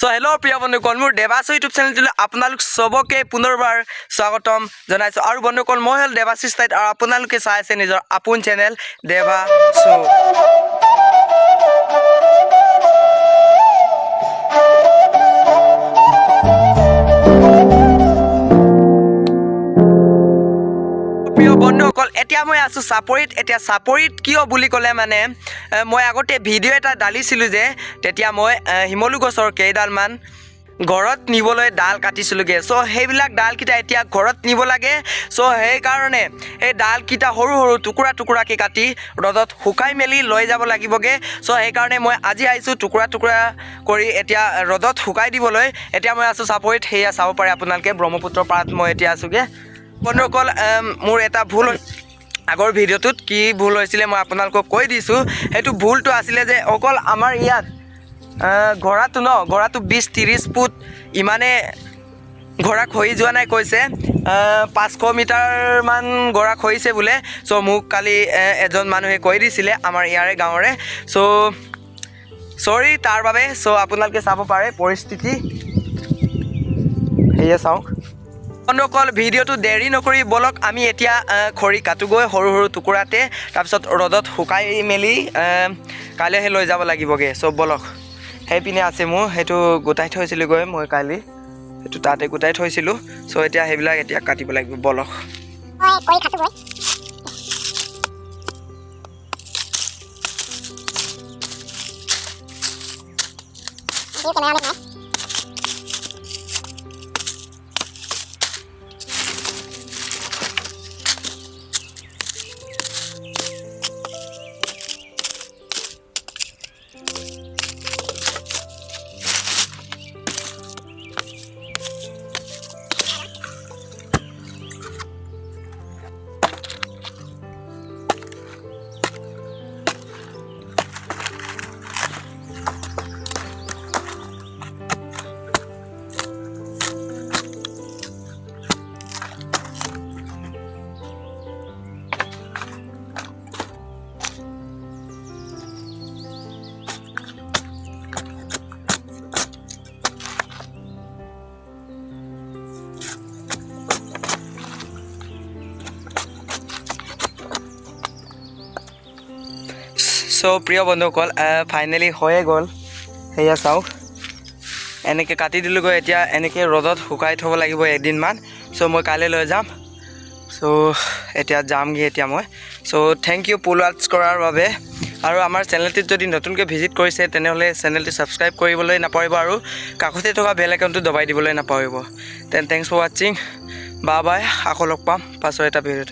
so hello' প্ৰিয় বন্ধুসকল মোৰ দেৱাশী ইউটিউব চেনেলটোলৈ আপোনালোক সবকে পুনৰবাৰ স্বাগতম জনাইছোঁ আৰু বন্ধুসকল মই হ'ল দেৱাশী ষ্টাইট আৰু আপোনালোকে চাই আছে নিজৰ আপোন চেনেল দেৱাশী প্ৰিয় বন্ধুসকল এতিয়া মই আছোঁ চাপৰিত এতিয়া চাপৰিত কিয় বুলি ক'লে মানে মই আগতে ভিডিঅ' এটা ডালিছিলোঁ যে তেতিয়া মই শিমলু গছৰ কেইডালমান ঘৰত নিবলৈ ডাল কাটিছিলোঁগৈ চ' সেইবিলাক ডালকেইটা এতিয়া ঘৰত নিব লাগে চ' সেইকাৰণে এই ডালকেইটা সৰু সৰু টুকুৰা টুকুৰাকৈ কাটি ৰ'দত শুকাই মেলি লৈ যাব লাগিবগৈ চ' সেইকাৰণে মই আজি আহিছোঁ টুকুৰা টুকুৰা কৰি এতিয়া ৰ'দত শুকাই দিবলৈ এতিয়া মই আছোঁ চাপৰিত সেয়া চাব পাৰে আপোনালোকে ব্ৰহ্মপুত্ৰৰ পাৰত মই এতিয়া আছোঁগৈ বন্ধুসকল মোৰ এটা ভুল আগৰ ভিডিঅ'টোত কি ভুল হৈছিলে মই আপোনালোকক কৈ দিছোঁ সেইটো ভুলটো আছিলে যে অকল আমাৰ ইয়াত ঘোঁৰাটো 20-30 ফুট ইমানে ঘোঁৰা খহি যোৱা নাই কৈছে 500 মিটাৰমান ঘোঁৰা খহিছে বোলে চ' মোক কালি এজন মানুহে কৈ দিছিলে আমাৰ ইয়াৰে গাঁৱৰে চ' চৰি তাৰ বাবে চ' আপোনালোকে চাব পাৰে পৰিস্থিতি সেয়ে চাওক বন্ধুসকল ভিডিঅ'টো দেৰি নকৰি বলক আমি এতিয়া খৰি কাটোগৈ সৰু সৰু টুকুৰাতে তাৰপিছত ৰ'দত শুকাই মেলি কাইলৈহে লৈ যাব লাগিবগৈ চ' বলক সেইপিনে আছে মোৰ সেইটো গোটাই থৈছিলোঁগৈ মই কালি সেইটো তাতে গোটাই থৈছিলোঁ চ' এতিয়া সেইবিলাক এতিয়া কাটিব লাগিব বলক চ' প্ৰিয় বন্ধুসকল ফাইনেলি হৈয়ে গ'ল সেয়া চাওক এনেকৈ কাটি দিলোঁগৈ এতিয়া এনেকৈ ৰ'দত শুকাই থ'ব লাগিব এদিনমান চ' মই কাইলৈ লৈ যাম চ' এতিয়া যামগৈ এতিয়া মই চ' থেংক ইউ ফুল ৱাটছ কৰাৰ বাবে আৰু আমাৰ চেনেলটিত যদি নতুনকৈ ভিজিট কৰিছে তেনেহ'লে চেনেলটো ছাবস্ক্ৰাইব কৰিবলৈ নাপাহৰিব আৰু কাষতে থকা বেল আইকনটো দবাই দিবলৈ নাপাহৰিব থেংকছ ফৰ ৱাটছিং বাই বাই আকৌ লগ পাম পাছৰ এটা ভিডিঅ'ত